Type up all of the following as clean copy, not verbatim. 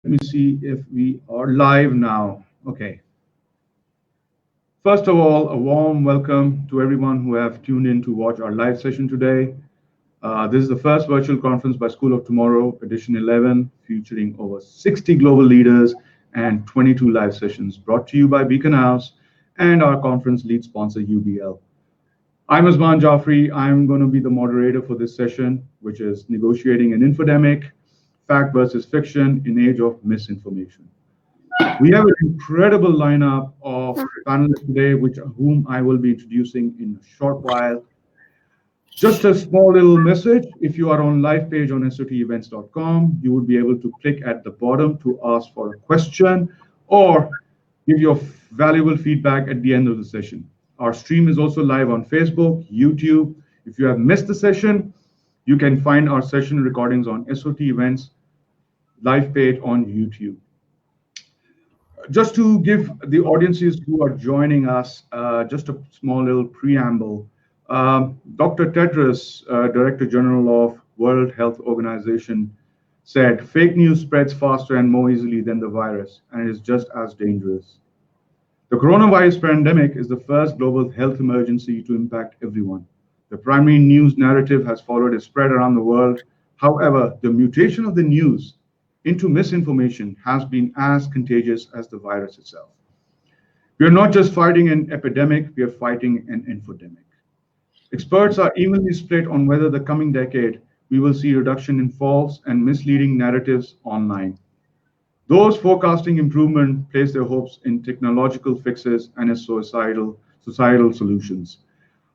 Let me see if we are live now. Okay. First of all, a warm welcome to everyone who have tuned in to watch our live session today. This is the first virtual conference by School of Tomorrow, edition 11, featuring over 60 global leaders and 22 live sessions brought to you by Beacon House and our conference lead sponsor, UBL. I'm Uzman Jaffrey. I'm going to be the moderator for this session, which is negotiating an infodemic, fact versus fiction in age of misinformation. We have an incredible lineup of panelists today, whom I will be introducing in a short while. Just a small little message, if you are on live page on SOTevents.com, you will be able to click at the bottom to ask for a question or give your valuable feedback at the end of the session. Our stream is also live on Facebook, YouTube. If you have missed the session, you can find our session recordings on SOT Events live page on YouTube. Just to give the audiences who are joining us just a small little preamble. Dr. Tedros, Director General of World Health Organization, said, "Fake news spreads faster and more easily than the virus, and it is just as dangerous." The coronavirus pandemic is the first global health emergency to impact everyone. The primary news narrative has followed a spread around the world. However, the mutation of the news into misinformation has been as contagious as the virus itself. We are not just fighting an epidemic, we are fighting an infodemic. Experts are evenly split on whether the coming decade we will see a reduction in false and misleading narratives online. Those forecasting improvement place their hopes in technological fixes and societal solutions.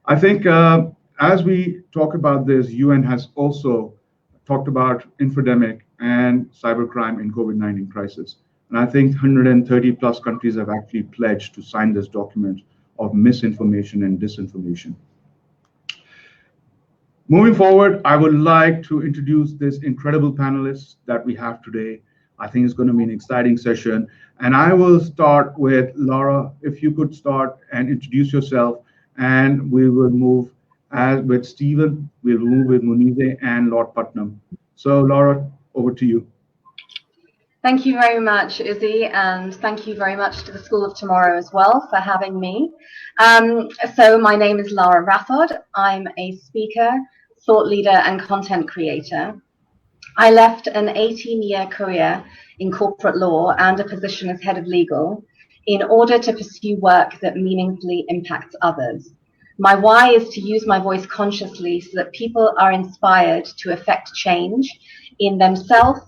I think as we talk about this, UN has also talked about infodemic and cybercrime in COVID-19 crisis. And I think 130 plus countries have actually pledged to sign this document of misinformation and disinformation. Moving forward, I would like to introduce this incredible panelists that we have today. I think it's going to be an exciting session. And I will start with Lara. If you could start and introduce yourself, and we will move with Stephan, we'll move with Munizae and Lord Puttnam. So Lara, over to you. Thank you very much, Uzi, and thank you very much to the School of Tomorrow as well for having me. So my name is Lara Rathod. I'm a speaker, thought leader, and content creator. I left an 18-year career in corporate law and a position as head of legal in order to pursue work that meaningfully impacts others. My why is to use my voice consciously so that people are inspired to effect change in themselves,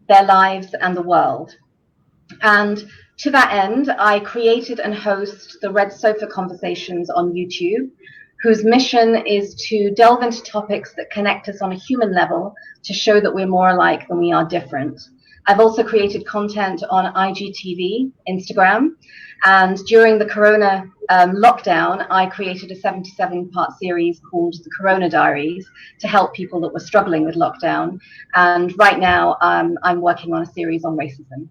their lives, and the world. And to that end, I created and host the Red Sofa Conversations on YouTube, whose mission is to delve into topics that connect us on a human level to show that we're more alike than we are different. I've also created content on IGTV, Instagram, and during the Corona lockdown, I created a 77-part series called The Corona Diaries to help people that were struggling with lockdown. And right now, I'm working on a series on racism.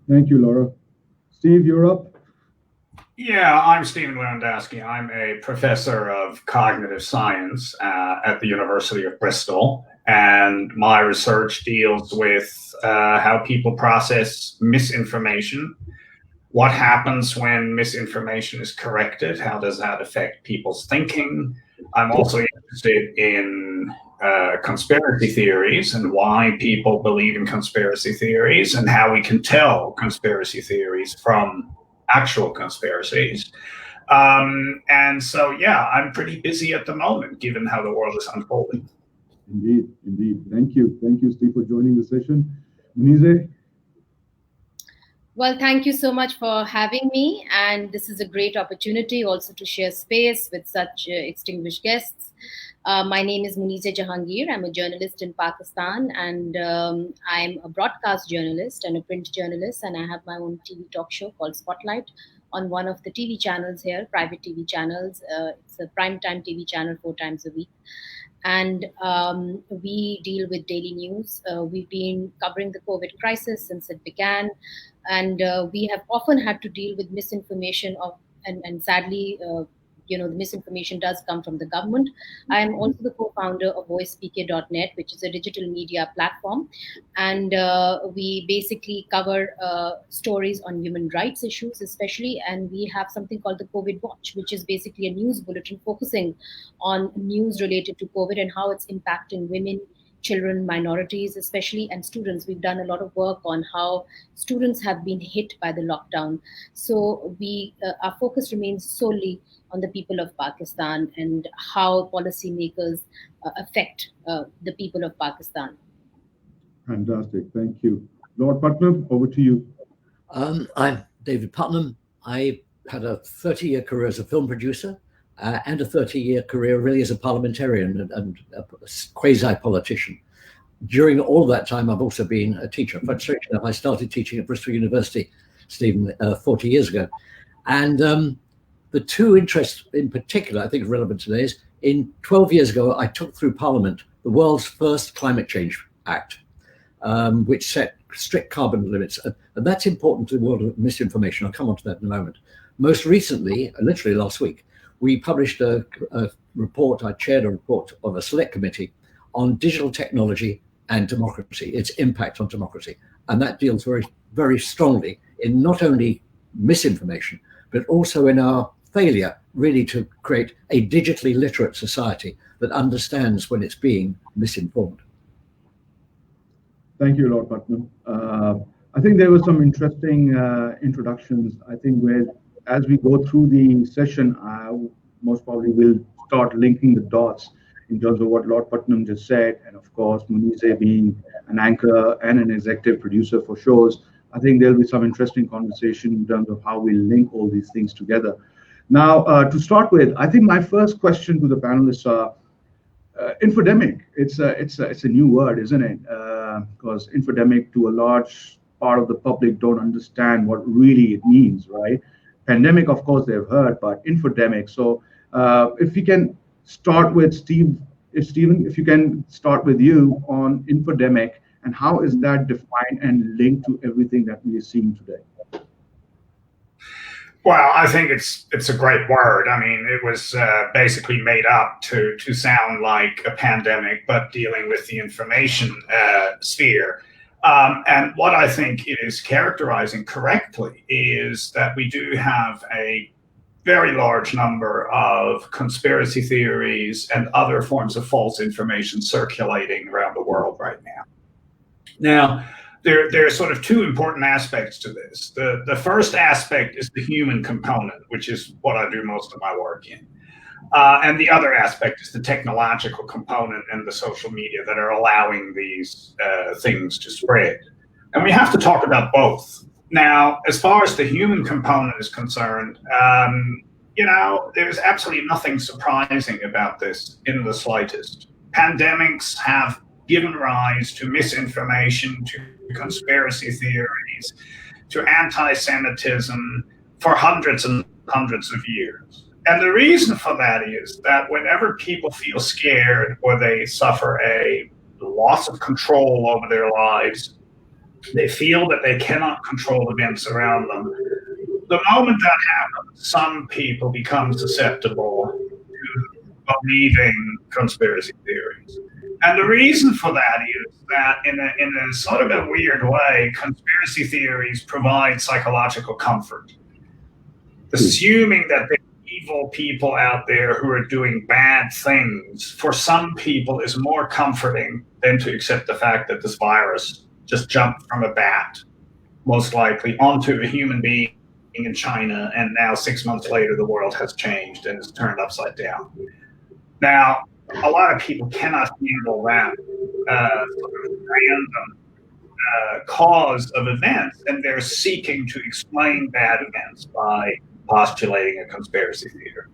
Thank you, Lara. Steve, you're up. Yeah, I'm Stephan Lewandowsky. I'm a professor of cognitive science at the University of Bristol. And my research deals with how people process misinformation. What happens when misinformation is corrected? How does that affect people's thinking? I'm also interested in conspiracy theories and why people believe in conspiracy theories and how we can tell conspiracy theories from actual conspiracies. And so, yeah, I'm pretty busy at the moment, given how the world is unfolding. Indeed, indeed. Thank you. Thank you, Steve, for joining the session. Munizae? Well, thank you so much for having me. And this is a great opportunity also to share space with such distinguished guests. My name is Munizae Jahangir. I'm a journalist in Pakistan, and I'm a broadcast journalist and a print journalist, and I have my own TV talk show called Spotlight on one of the TV channels here, private TV channels. It's a primetime TV channel 4 times a week. And we deal with daily news. We've been covering the COVID crisis since it began, and we have often had to deal with misinformation and sadly the misinformation does come from the government. I am also the co-founder of voicespeaker.net, which is a digital media platform. And we basically cover stories on human rights issues, especially. And we have something called the COVID Watch, which is basically a news bulletin focusing on news related to COVID and how it's impacting women, children, minorities especially, and students. We've done a lot of work on how students have been hit by the lockdown. So our focus remains solely on the people of Pakistan and how policymakers affect the people of Pakistan. Fantastic, thank you. Lord Puttnam, over to you. I'm David Puttnam. I had a 30-year career as a film producer and a 30-year career really as a parliamentarian and a quasi-politician. During all of that time, I've also been a teacher. But straight enough, I started teaching at Bristol University, Stephen, 40 years ago. And the two interests in particular I think are relevant today is 12 years ago, I took through Parliament the world's first climate change act, which set strict carbon limits. And that's important to the world of misinformation. I'll come on to that in a moment. Most recently, literally last week, we published a report. I chaired a report of a select committee on digital technology and democracy, its impact on democracy. And that deals very, very strongly in not only misinformation, but also in our failure really to create a digitally literate society that understands when it's being misinformed. Thank you, Lord Puttnam. I think there were some interesting introductions. I think as we go through the session, most probably we'll start linking the dots in terms of what Lord Puttnam just said, and of course, Munizae being an anchor and an executive producer for shows. I think there'll be some interesting conversation in terms of how we link all these things together. Now, to start with, I think my first question to the panelists are, infodemic, it's a new word, isn't it? Because infodemic, to a large part of the public, don't understand what really it means, right? Pandemic, of course, they've heard, but infodemic. So if we can start with Stephen, if you can start with you on infodemic, and how is that defined and linked to everything that we are seeing today? Well, I think it's a great word. I mean, it was basically made up to sound like a pandemic, but dealing with the information sphere. And what I think it is characterizing correctly is that we do have a very large number of conspiracy theories and other forms of false information circulating around the world right now. Now, there are sort of two important aspects to this. The first aspect is the human component, which is what I do most of my work in. And the other aspect is the technological component and the social media that are allowing these things to spread. And we have to talk about both. Now, as far as the human component is concerned, there's absolutely nothing surprising about this in the slightest. Pandemics have given rise to misinformation, to conspiracy theories, to anti-Semitism for hundreds and hundreds of years. And the reason for that is that whenever people feel scared or they suffer a loss of control over their lives, they feel that they cannot control events around them. The moment that happens, some people become susceptible to believing conspiracy theories. And the reason for that is that in a sort of a weird way, conspiracy theories provide psychological comfort. Assuming that there are evil people out there who are doing bad things, for some people is more comforting than to accept the fact that this virus just jumped from a bat, most likely, onto a human being in China, and now 6 months later the world has changed and is turned upside down. Now, a lot of people cannot handle that sort of random cause of events, and they're seeking to explain bad events by postulating a conspiracy theory.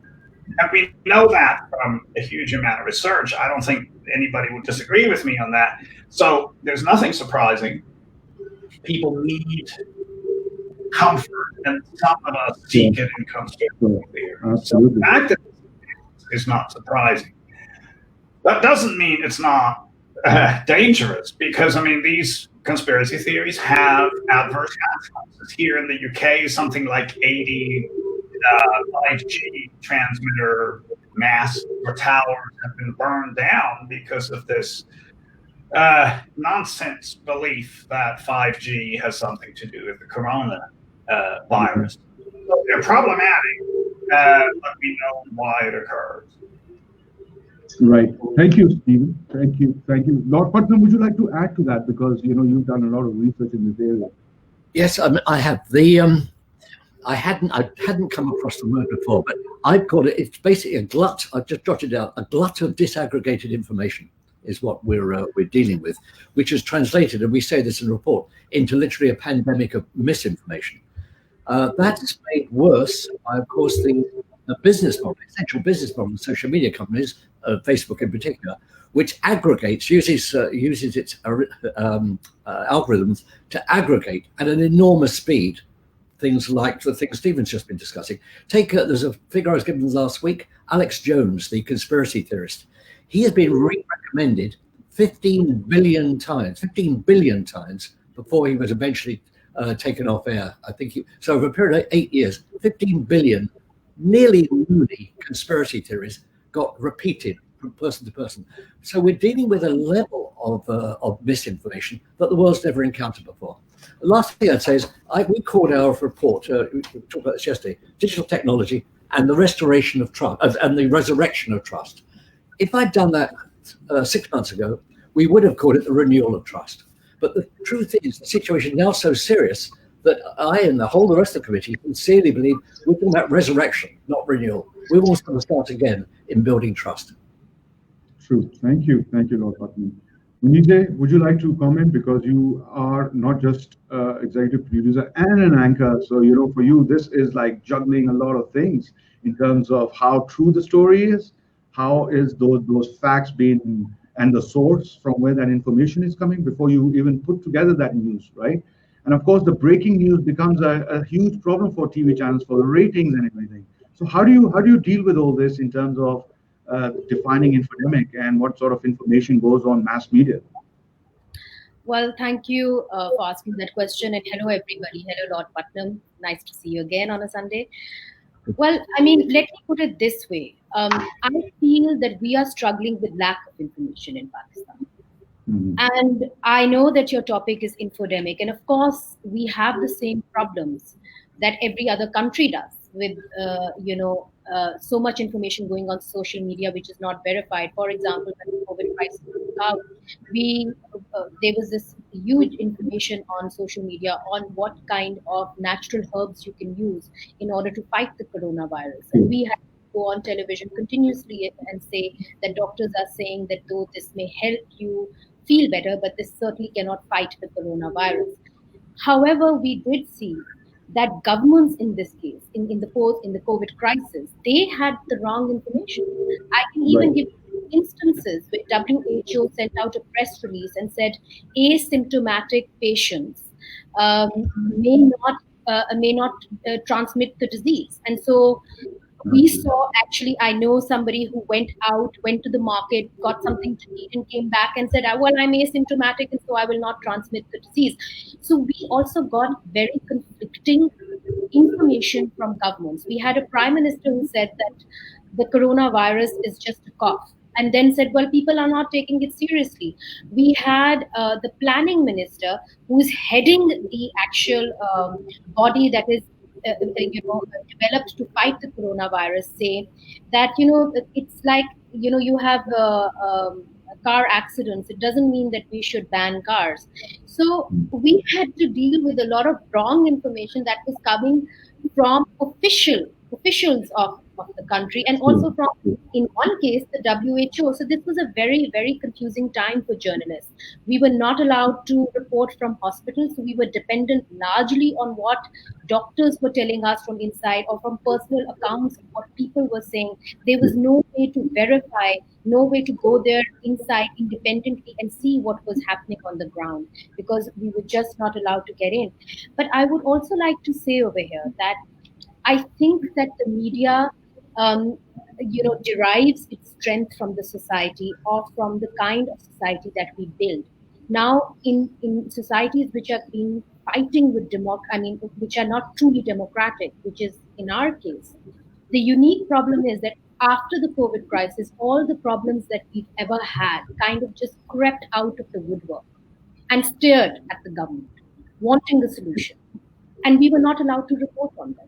And we know that from a huge amount of research. I don't think anybody would disagree with me on that. So there's nothing surprising. People need comfort, and some of us seek it in conspiracy theory. So the fact that is not surprising. That doesn't mean it's not dangerous, because, I mean, these conspiracy theories have adverse consequences. Here in the UK, something like 80 5G transmitter masts or towers have been burned down because of this nonsense belief that 5G has something to do with the corona virus. So they're problematic, but we know why it occurs. Right. Thank you, Stephen. Thank you. Thank you. Lord Puttnam, would you like to add to that? Because, you know, you've done a lot of research in this area. Yes, I have. I hadn't come across the word before, but I've called it, it's basically a glut. I've just jotted down a glut of disaggregated information is what we're dealing with, which is translated, and we say this in the report, into literally a pandemic of misinformation. That's made worse by, of course, the business model, essential business model of social media companies, Facebook in particular, which aggregates, uses its algorithms to aggregate at an enormous speed things like the things Stephen's just been discussing. There's a figure I was given last week, Alex Jones, the conspiracy theorist. He has been recommended 15 billion times before he was eventually taken off air. I think so over a period of 8 years, 15 billion nearly loony conspiracy theories got repeated from person to person. So we're dealing with a level of misinformation that the world's never encountered before. The last thing I'd say is we called our report, we talked about this yesterday, digital technology and the restoration of trust and the resurrection of trust. If I'd done that 6 months ago, we would have called it the renewal of trust. But the truth is, the situation is now so serious that I and the rest of the committee sincerely believe we're talking about resurrection, not renewal. We want to start again in building trust. True. Thank you, Lord Puttnam. Munizae, would you like to comment, because you are not just executive producer and an anchor, so you know, for you this is like juggling a lot of things in terms of how true the story is, how is those facts being, and the source from where that information is coming before you even put together that news, right? And of course, the breaking news becomes a huge problem for TV channels, for the ratings and everything. So how do you deal with all this in terms of defining infodemic and what sort of information goes on mass media? Well, thank you for asking that question, and hello everybody. Hello Lord Puttnam. Nice to see you again on a Sunday. Well, I mean, let me put it this way. I feel that we are struggling with lack of information in Pakistan. Mm-hmm. And I know that your topic is infodemic, and of course we have the same problems that every other country does with so much information going on social media which is not verified. For example, when the COVID crisis was out, there was this huge information on social media on what kind of natural herbs you can use in order to fight the coronavirus. And we had to go on television continuously and say that doctors are saying that though this may help you feel better, but this certainly cannot fight the coronavirus. However, we did see that governments in this case, in the COVID crisis, they had the wrong information. I can even give instances where WHO sent out a press release and said asymptomatic patients may not transmit the disease. And so we saw, actually, I know somebody who went to the market, got something to eat and came back and said, well, I'm asymptomatic and so I will not transmit the disease. So we also got very conflicting information from governments. We had a prime minister who said that the coronavirus is just a cough, and then said, well, people are not taking it seriously. We had the planning minister who is heading the actual body that is developed to fight the coronavirus, say that it's like you have car accidents. It doesn't mean that we should ban cars. So we had to deal with a lot of wrong information that was coming from officials of the country, and also from, in one case, the WHO. So this was a very, very confusing time for journalists. We were not allowed to report from hospitals, so we were dependent largely on what doctors were telling us from inside or from personal accounts of what people were saying. There was no way to verify, no way to go there inside independently and see what was happening on the ground, because we were just not allowed to get in. But I would also like to say over here that I think that the media derives its strength from the society or from the kind of society that we build. Now, in societies which have been fighting with which are not truly democratic, which is in our case, The unique problem is that after the COVID crisis, all the problems that we've ever had kind of just crept out of the woodwork and stared at the government, wanting a solution. And we were not allowed to report on them.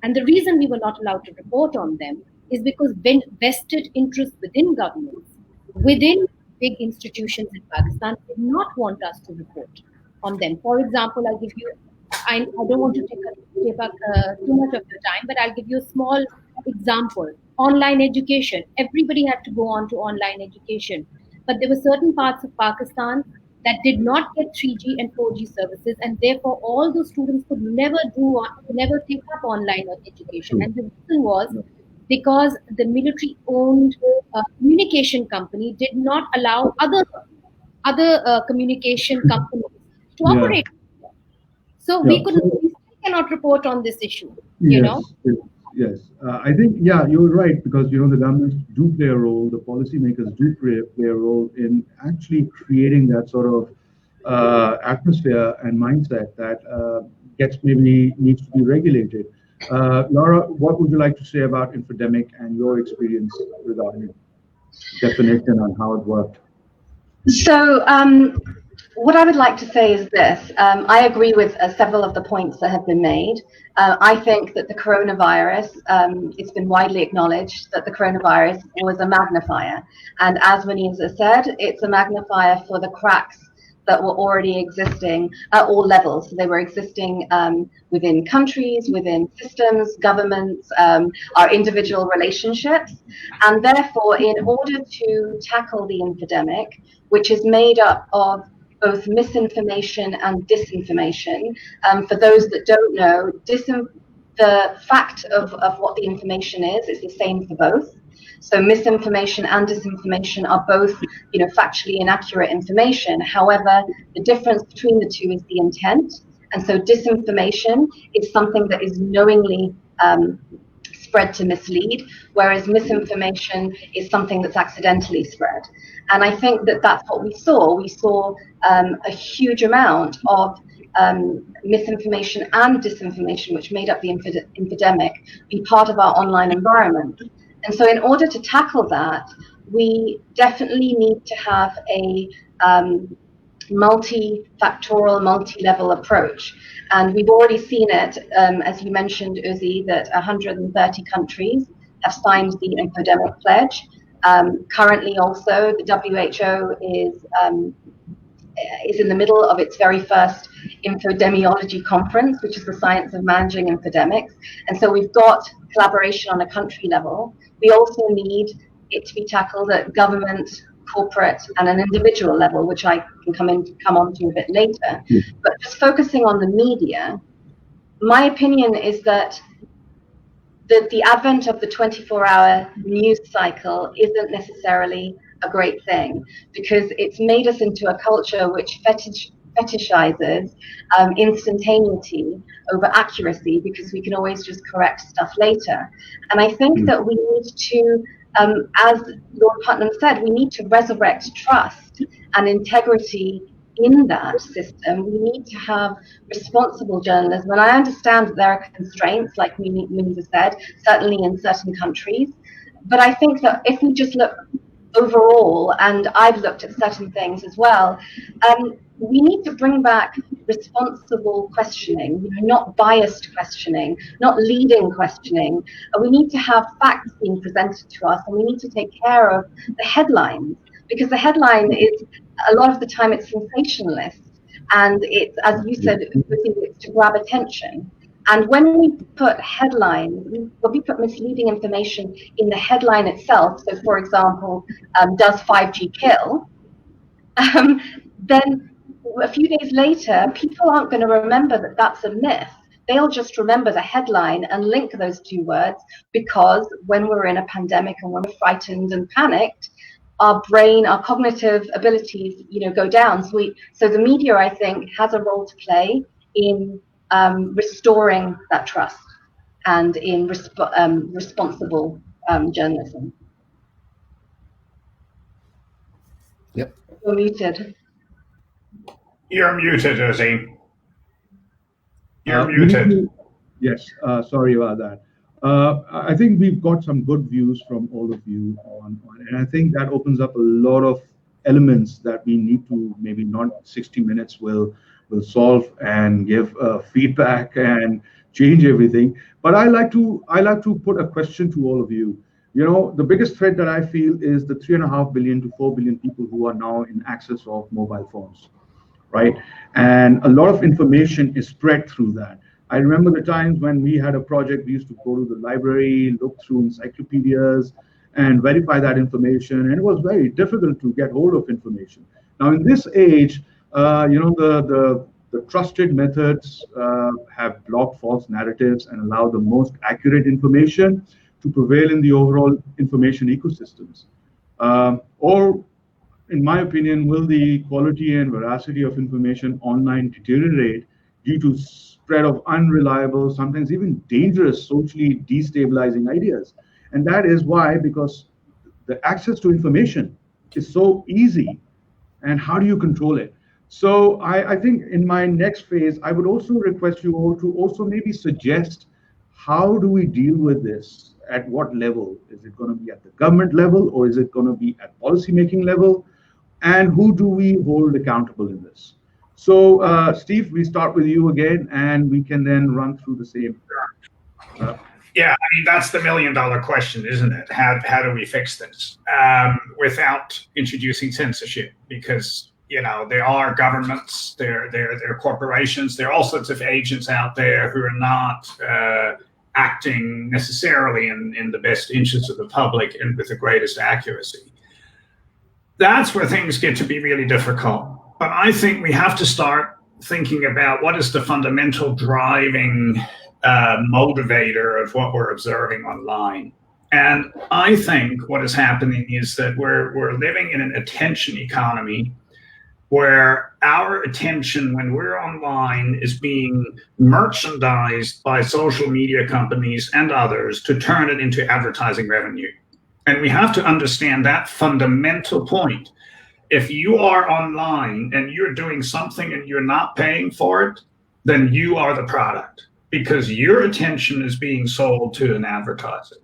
And the reason we were not allowed to report on them is because vested interests within governments, within big institutions in Pakistan, did not want us to report on them. For example, I'll give you, I don't want to take up too much of your time, but I'll give you a small example. Online education. Everybody had to go on to online education. But there were certain parts of Pakistan that did not get 3G and 4G services, and therefore all those students could never take up online education. And the reason was because the military-owned communication company did not allow other communication companies to operate. So we still cannot report on this issue. Yes. I think, you're right, because, the governments do play a role, the policymakers do play a role in actually creating that sort of atmosphere and mindset that needs to be regulated. Lara, what would you like to say about Info-demic and your experience regarding definition and how it worked? So, what I would like to say is this. I agree with several of the points that have been made. I think that the coronavirus, it's been widely acknowledged that the coronavirus was a magnifier. And as Munizae said, it's a magnifier for the cracks that were already existing at all levels. So they were existing within countries, within systems, governments, our individual relationships. And therefore, in order to tackle the infodemic, which is made up of both misinformation and disinformation. For those that don't know, the fact of what the information is the same for both. So misinformation and disinformation are both, factually inaccurate information. However, the difference between the two is the intent. And so disinformation is something that is knowingly spread to mislead, whereas misinformation is something that's accidentally spread. And I think that that's what we saw. We saw a huge amount of misinformation and disinformation, which made up the infodemic, be part of our online environment. And so in order to tackle that, we definitely need to have a multifactorial, multi-level approach. And we've already seen it, as you mentioned, Uzi, that 130 countries have signed the Info-demic pledge. Currently also, the WHO is in the middle of its very first infodemiology conference, which is the science of managing infodemics. And so we've got collaboration on a country level. We also need it to be tackled at government, corporate, and an individual level, which I can come on to a bit later. But just focusing on the media, my opinion is that the advent of the 24-hour news cycle isn't necessarily a great thing, because it's made us into a culture which fetishizes instantaneity over accuracy, because we can always just correct stuff later. And I think that we need to, as Lord Puttnam said, we need to resurrect trust and integrity in that system. We need to have responsible journalism. And I understand that there are constraints, like Munizae said, certainly in certain countries. But I think that if we just look overall, and I've looked at certain things as well, we need to bring back responsible questioning, not biased questioning, not leading questioning. We need to have facts being presented to us, and we need to take care of the headlines, because the headline is, a lot of the time, it's sensationalist, and it's, as you said, it's to grab attention. And when we put misleading information in the headline itself, so for example, does 5G kill? Then a few days later, people aren't going to remember that that's a myth. They'll just remember the headline and link those two words, because when we're in a pandemic and when we're frightened and panicked, our brain, our cognitive abilities, go down. So the media, I think, has a role to play in restoring that trust and in responsible journalism. Yep. You're muted. You're muted, Uzi. You're muted. Yes, sorry about that. I think we've got some good views from all of you and I think that opens up a lot of elements that we need to maybe not 60 minutes will solve and give feedback and change everything. But I like to put a question to all of you. You know, the biggest threat that I feel is the 3.5 billion to 4 billion people who are now in access of mobile phones, right? And a lot of information is spread through that. I remember the times when we had a project, we used to go to the library, look through encyclopedias, and verify that information. And it was very difficult to get hold of information. Now, in this age, you know, the trusted methods have blocked false narratives and allow the most accurate information to prevail in the overall information ecosystems. Or, in my opinion, will the quality and veracity of information online deteriorate due to spread of unreliable, sometimes even dangerous, socially destabilizing ideas? And that is why, because the access to information is so easy, and how do you control it? So I think in my next phase, I would also request you all to also maybe suggest, how do we deal with this? At what level? Is it going to be at the government level, or is it going to be at policymaking level? And who do we hold accountable in this? So, Steve, we start with you again, and we can then run through the same. Yeah, I mean, that's the $1 million question, isn't it? How do we fix this without introducing censorship? Because, you know, there are governments, there are corporations, there are all sorts of agents out there who are not acting necessarily in the best interest of the public and with the greatest accuracy. That's where things get to be really difficult. But I think we have to start thinking about what is the fundamental driving motivator of what we're observing online. And I think what is happening is that we're living in an attention economy where our attention when we're online is being merchandised by social media companies and others to turn it into advertising revenue. And we have to understand that fundamental point. If you are online and you're doing something and you're not paying for it, then you are the product, because your attention is being sold to an advertiser.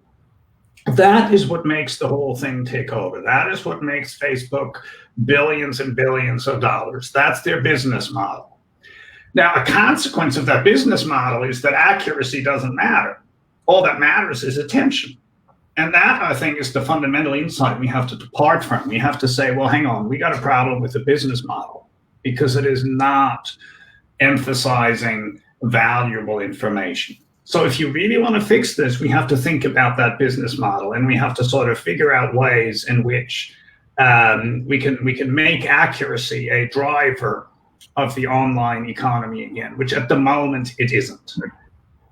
That is what makes the whole thing take over. That is what makes Facebook billions and billions of dollars. That's their business model. Now, a consequence of that business model is that accuracy doesn't matter. All that matters is attention. And that, I think, is the fundamental insight we have to depart from. We have to say, well, hang on, we got a problem with the business model, because it is not emphasizing valuable information. So if you really want to fix this, we have to think about that business model, and we have to sort of figure out ways in which we can make accuracy a driver of the online economy again, which at the moment it isn't.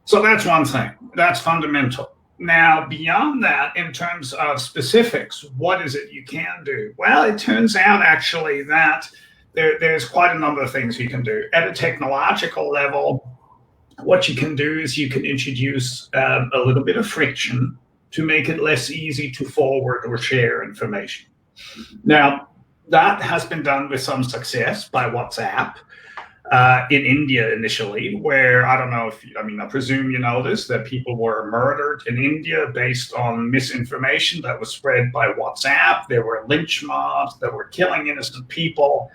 So that's one thing. That's fundamental. Now, beyond that, in terms of specifics, what is it you can do? Well, it turns out actually that there's quite a number of things you can do. At a technological level, what you can do is you can introduce a little bit of friction to make it less easy to forward or share information. Now, that has been done with some success by WhatsApp in India initially, where I don't know if, I presume you know this, that people were murdered in India based on misinformation that was spread by WhatsApp. There were lynch mobs that were killing innocent people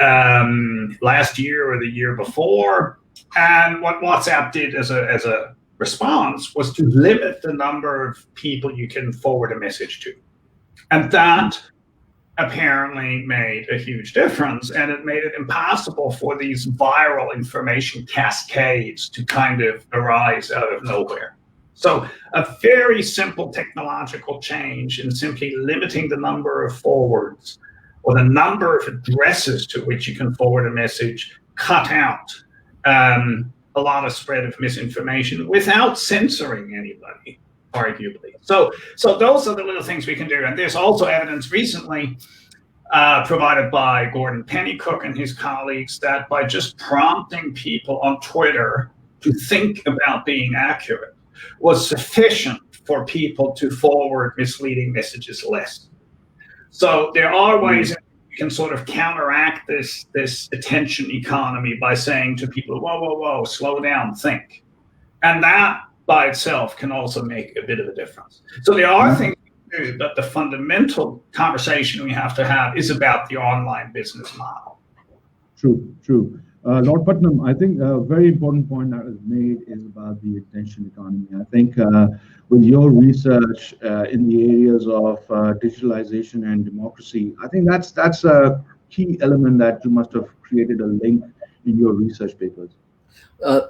last year or the year before. And what WhatsApp did as a response was to limit the number of people you can forward a message to. And that apparently made a huge difference, and it made it impossible for these viral information cascades to kind of arise out of nowhere. So a very simple technological change in simply limiting the number of forwards or the number of addresses to which you can forward a message cut out a lot of spread of misinformation without censoring anybody, arguably. So those are the little things we can do. And there's also evidence recently provided by Gordon Pennycook and his colleagues that by just prompting people on Twitter to think about being accurate was sufficient for people to forward misleading messages less. So there are ways in which we can sort of counteract this attention economy by saying to people, whoa, slow down, think. And that by itself can also make a bit of a difference. So there are things to do, but the fundamental conversation we have to have is about the online business model. True, true. Lord Puttnam, I think a very important point that was made is about the attention economy. I think with your research in the areas of digitalization and democracy, I think that's a key element that you must have created a link in your research papers.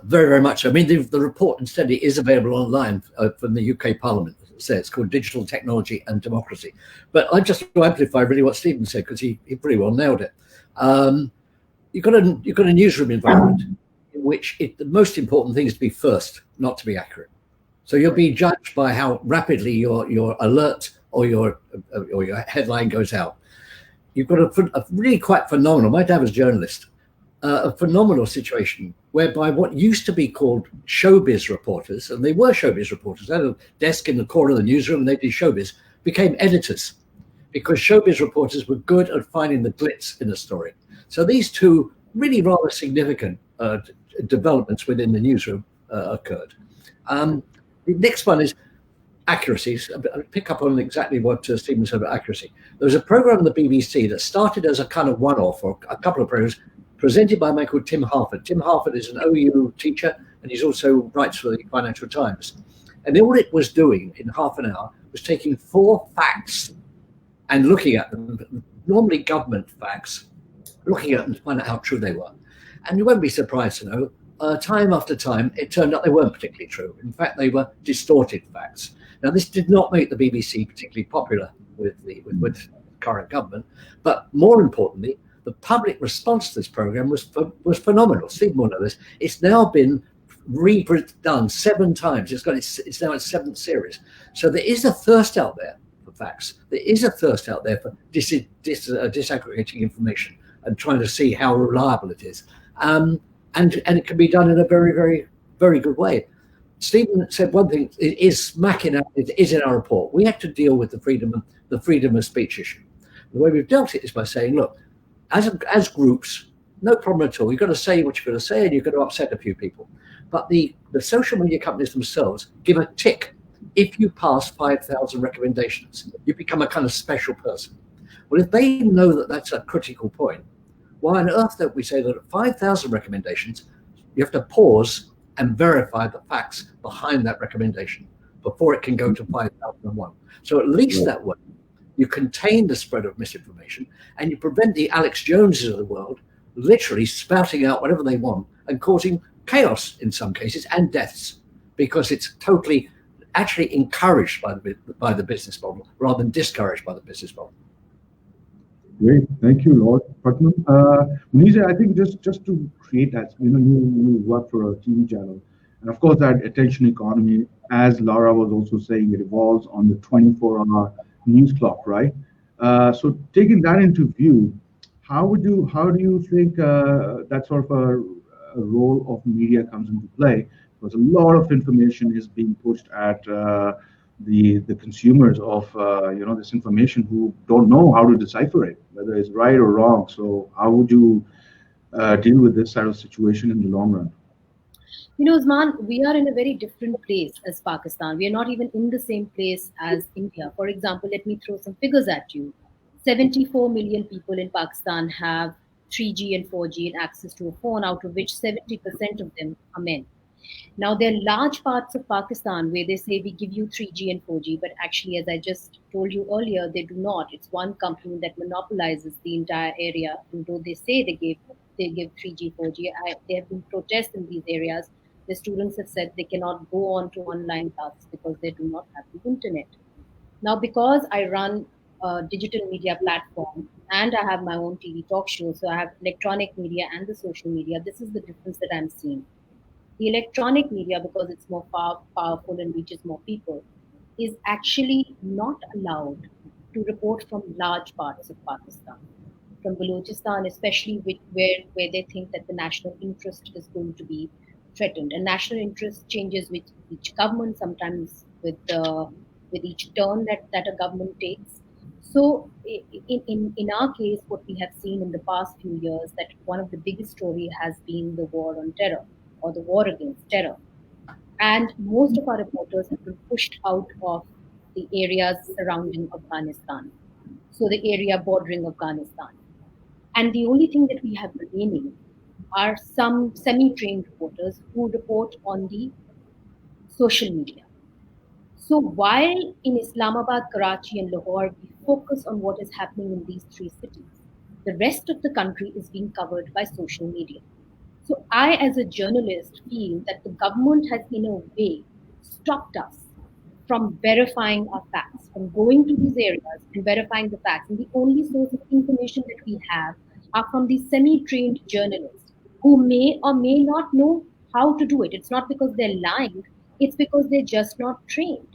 Very, very much. I mean, the report and study is available online from the UK Parliament. It's called Digital Technology and Democracy. But I just want to amplify really what Stephen said, because he pretty well nailed it. You've got a newsroom environment in which the most important thing is to be first, not to be accurate. So you'll be judged by how rapidly your alert or your headline goes out. You've got a really quite phenomenal, my dad was a journalist, a phenomenal situation whereby what used to be called showbiz reporters, and they were showbiz reporters, they had a desk in the corner of the newsroom and they did showbiz, became editors, because showbiz reporters were good at finding the glitz in a story. So these two really rather significant developments within the newsroom occurred. The next one is accuracies. I'll pick up on exactly what Stephen said about accuracy. There was a program on the BBC that started as a kind of one-off, or a couple of programs, presented by a man called Tim Harford. Tim Harford is an OU teacher, and he's also writes for the Financial Times. And all it was doing in half an hour was taking 4 facts and looking at them, normally government facts, looking at them to find out how true they were. And you won't be surprised to know, time after time, it turned out they weren't particularly true. In fact, they were distorted facts. Now, this did not make the BBC particularly popular with the current government, but more importantly, the public response to this program was phenomenal. Stephen will know this. It's now been redone 7 times. It's now its 7th series. So there is a thirst out there for facts. There is a thirst out there for disaggregating information and trying to see how reliable it is. And it can be done in a very, very, very good way. Stephen said one thing, it is in our report. We have to deal with the freedom of speech issue. The way we've dealt it is by saying, look, as groups, no problem at all. You've got to say what you've got to say, and you've got to upset a few people. But the social media companies themselves give a tick if you pass 5,000 recommendations. You become a kind of special person. Well, if they know that that's a critical point, why on earth don't we say that at 5,000 recommendations, you have to pause and verify the facts behind that recommendation before it can go to 5,001. So at least that way, you contain the spread of misinformation and you prevent the Alex Joneses of the world literally spouting out whatever they want and causing chaos in some cases and deaths, because it's totally actually encouraged by the business model rather than discouraged by the business model. Great, thank you, Lord Puttnam. Munizae, I think just to create that, you work for a TV channel, and of course that attention economy, as Lara was also saying, it evolves on the 24-hour news clock, right? So taking that into view, how do you think that sort of a role of media comes into play? Because a lot of information is being pushed at the consumers of this information who don't know how to decipher it, whether it's right or wrong. So how would you deal with this sort of situation in the long run? Uzman, we are in a very different place as Pakistan. We are not even in the same place as India. For example, let me throw some figures at you. 74 million people in Pakistan have 3G and 4G and access to a phone, out of which 70% of them are men. Now, there are large parts of Pakistan where they say we give you 3G and 4G, but actually, as I just told you earlier, they do not. It's one company that monopolizes the entire area. And though they say they give 3G, 4G, there have been protests in these areas. The students have said they cannot go on to online classes because they do not have the internet. Now, because I run a digital media platform and I have my own TV talk show, so I have electronic media and the social media, this is the difference that I'm seeing. The electronic media, because it's more powerful and reaches more people, is actually not allowed to report from large parts of Pakistan, from Balochistan, especially where they think that the national interest is going to be threatened. And national interest changes with each government, sometimes with each turn that a government takes. So in our case, what we have seen in the past few years, that one of the biggest stories has been the war on terror, or the war against terror. And most of our reporters have been pushed out of the areas surrounding Afghanistan, so the area bordering Afghanistan. And the only thing that we have remaining are some semi-trained reporters who report on the social media. So while in Islamabad, Karachi, and Lahore, we focus on what is happening in these three cities, the rest of the country is being covered by social media. So I, as a journalist, feel that the government has, in a way, stopped us from verifying our facts, from going to these areas and verifying the facts. And the only source of information that we have are from these semi-trained journalists who may or may not know how to do it. It's not because they're lying, it's because they're just not trained.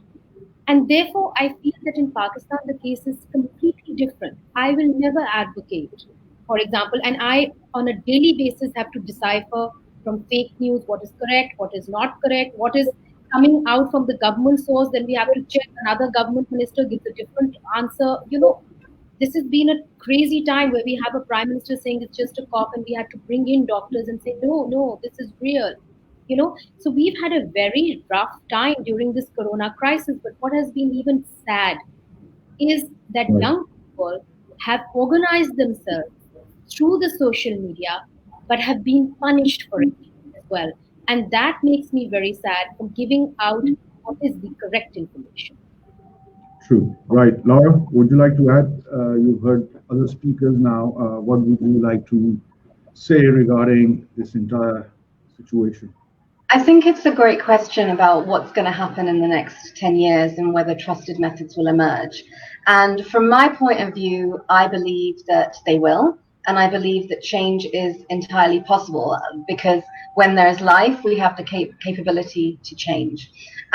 And therefore, I feel that in Pakistan, the case is completely different. I will never advocate, for example, and I, on a daily basis, have to decipher from fake news what is correct, what is not correct, what is coming out from the government source. Then we have to check another government minister gives a different answer. You know, this has been a crazy time where we have a prime minister saying it's just a cough, and we had to bring in doctors and say, no, this is real. You know, so we've had a very rough time during this corona crisis. But what has been even sad is that young people have organized themselves through the social media, but have been punished for it as well. And that makes me very sad for giving out what is the correct information. True. Right. Lara, would you like to add? You've heard other speakers now. What would you like to say regarding this entire situation? I think it's a great question about what's going to happen in the next 10 years and whether trusted methods will emerge. And from my point of view, I believe that they will. And I believe that change is entirely possible, because when there's life, we have the capability to change.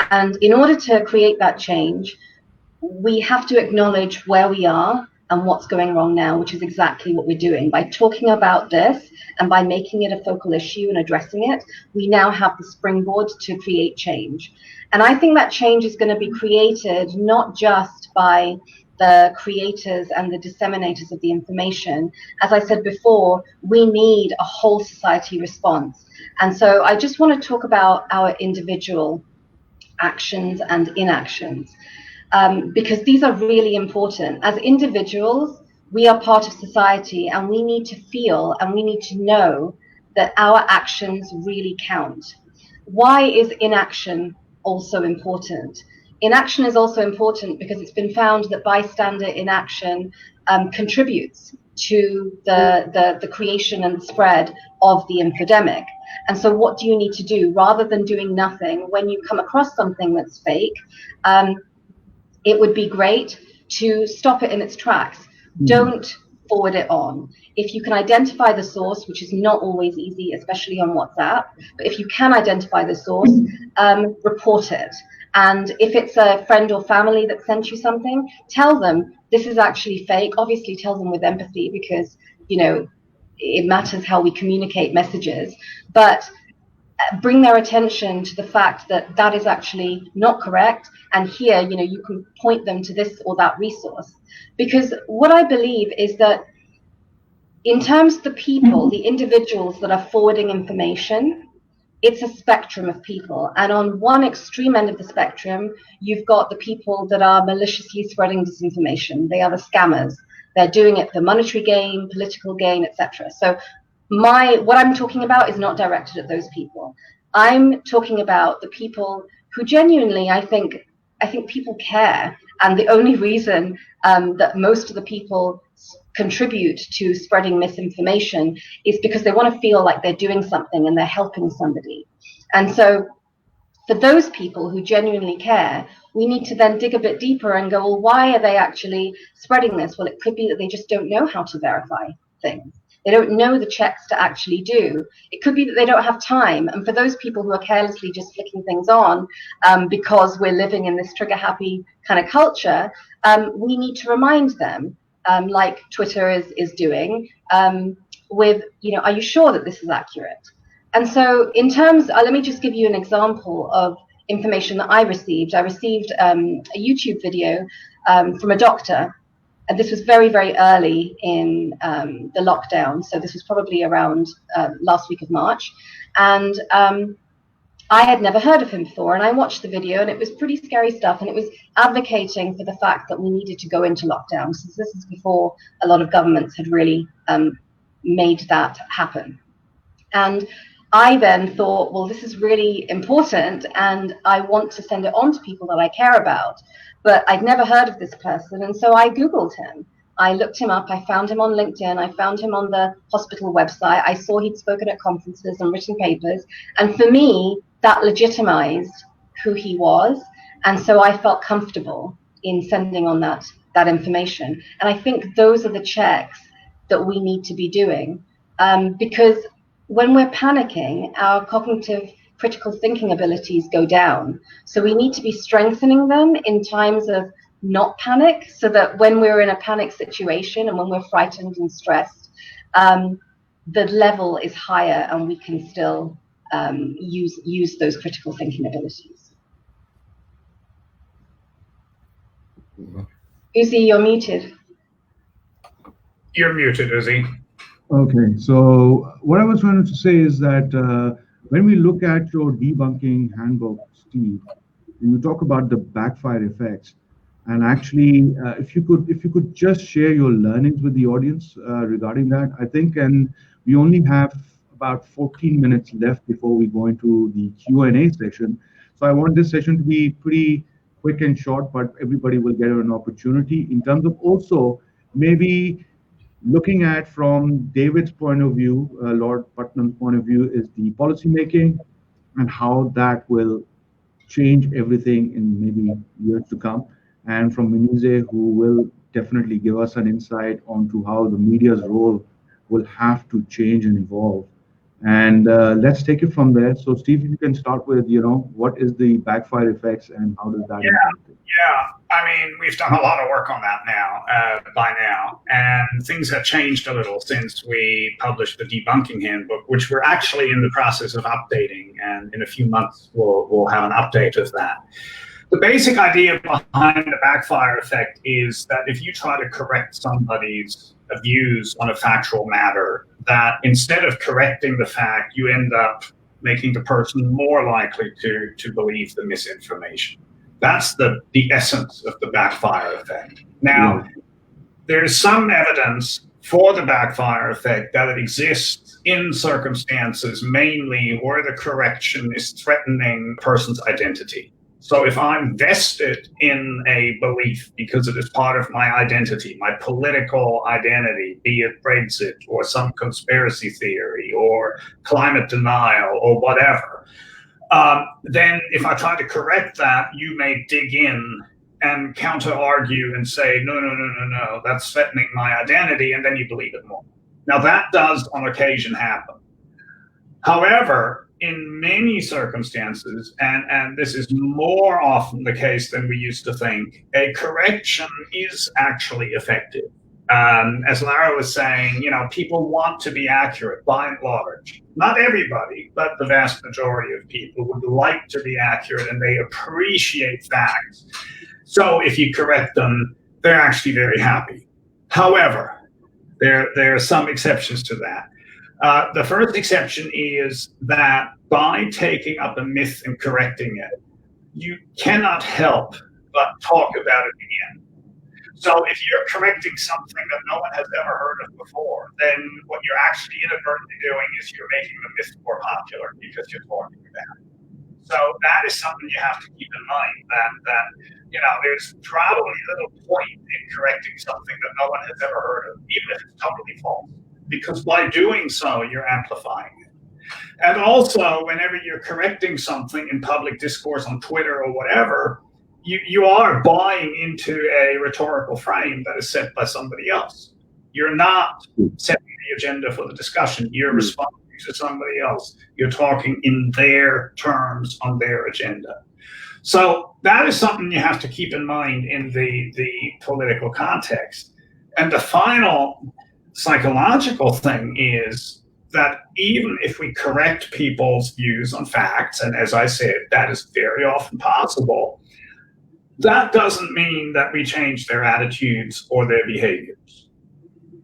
And in order to create that change, we have to acknowledge where we are and what's going wrong now, which is exactly what we're doing. By talking about this and by making it a focal issue and addressing it, we now have the springboard to create change. And I think that change is going to be created not just by the creators and the disseminators of the information. As I said before, we need a whole society response. And so I just want to talk about our individual actions and inactions. Because these are really important. As individuals, we are part of society, and we need to feel and we need to know that our actions really count. Why is inaction also important? Inaction is also important because it's been found that bystander inaction contributes to the creation and spread of the infodemic. And so what do you need to do? Rather than doing nothing, when you come across something that's fake, it would be great to stop it in its tracks. Don't forward it on. If you can identify the source, which is not always easy, especially on WhatsApp, but if you can identify the source, report it. And if it's a friend or family that sent you something, tell them this is actually fake. Obviously, tell them with empathy, because, you know, it matters how we communicate messages. But bring their attention to the fact that that is actually not correct, and here, you know, you can point them to this or that resource. Because what I believe is that in terms of the people, the individuals that are forwarding information, it's a spectrum of people. And on one extreme end of the spectrum, you've got the people that are maliciously spreading disinformation. They are the scammers. They're doing it for monetary gain, political gain, etc. So what I'm talking about is not directed at those people. I'm talking about the people who genuinely, I think people care. And the only reason that most of the people contribute to spreading misinformation is because they want to feel like they're doing something and they're helping somebody. And so for those people who genuinely care, we need to then dig a bit deeper and go, well, why are they actually spreading this? Well, it could be that they just don't know how to verify things. They don't know the checks to actually do. It could be that they don't have time. And for those people who are carelessly just flicking things on because we're living in this trigger-happy kind of culture, we need to remind them, like Twitter is doing, with, you know, are you sure that this is accurate? And so in terms, let me just give you an example of information that I received. I received a YouTube video from a doctor. And this was very, very early in the lockdown. So this was probably around last week of March. And I had never heard of him before, and I watched the video, and it was pretty scary stuff, and it was advocating for the fact that we needed to go into lockdown. So this is before a lot of governments had really made that happen. And I then thought, well, this is really important, and I want to send it on to people that I care about. But I'd never heard of this person, and so I Googled him. I looked him up, I found him on LinkedIn, I found him on the hospital website, I saw he'd spoken at conferences and written papers, and for me, that legitimized who he was, and so I felt comfortable in sending on that information. And I think those are the checks that we need to be doing, because when we're panicking, our cognitive critical thinking abilities go down. So we need to be strengthening them in times of not panic, so that when we're in a panic situation and when we're frightened and stressed, the level is higher and we can still use those critical thinking abilities. Uzi, you're muted. You're muted, Uzi. Okay, so what I was trying to say is that when we look at your debunking handbook, Steve, you talk about the backfire effects. And actually, if you could just share your learnings with the audience regarding that, I think, and we only have about 14 minutes left before we go into the Q&A session. So I want this session to be pretty quick and short, but everybody will get an opportunity in terms of also maybe looking at from David's point of view, Lord Puttnam's point of view, is the policy making and how that will change everything in maybe years to come. And from Munizae, who will definitely give us an insight onto how the media's role will have to change and evolve. And let's take it from there. So, Steve, you can start with, what is the backfire effects and how does that impact it? Yeah, I mean, we've done a lot of work on that by now, and things have changed a little since we published the debunking handbook, which we're actually in the process of updating, and in a few months we'll have an update of that. The basic idea behind the backfire effect is that if you try to correct somebody's views on a factual matter, that instead of correcting the fact, you end up making the person more likely to believe the misinformation. That's the essence of the backfire effect. Now, there's some evidence for the backfire effect that it exists in circumstances mainly where the correction is threatening a person's identity. So if I'm vested in a belief because it is part of my identity, my political identity, be it Brexit or some conspiracy theory or climate denial or whatever, then if I try to correct that, you may dig in and counter-argue and say, no, that's threatening my identity, and then you believe it more. Now that does on occasion happen. However, in many circumstances, and this is more often the case than we used to think, a correction is actually effective. As Lara was saying, people want to be accurate by and large. Not everybody, but the vast majority of people would like to be accurate, and they appreciate facts. So if you correct them, they're actually very happy. However, there are some exceptions to that. The first exception is that by taking up a myth and correcting it, you cannot help but talk about it again. So if you're correcting something that no one has ever heard of before, then what you're actually inadvertently doing is you're making the myth more popular because you're talking about it. So that is something you have to keep in mind, that there's probably little point in correcting something that no one has ever heard of, even if it's totally false. Because by doing so, you're amplifying it. And also, whenever you're correcting something in public discourse on Twitter or whatever, you are buying into a rhetorical frame that is set by somebody else. You're not setting the agenda for the discussion. You're responding to somebody else. You're talking in their terms on their agenda. So that is something you have to keep in mind in the political context. And the final psychological thing is that even if we correct people's views on facts, and as I said, that is very often possible, that doesn't mean that we change their attitudes or their behaviors.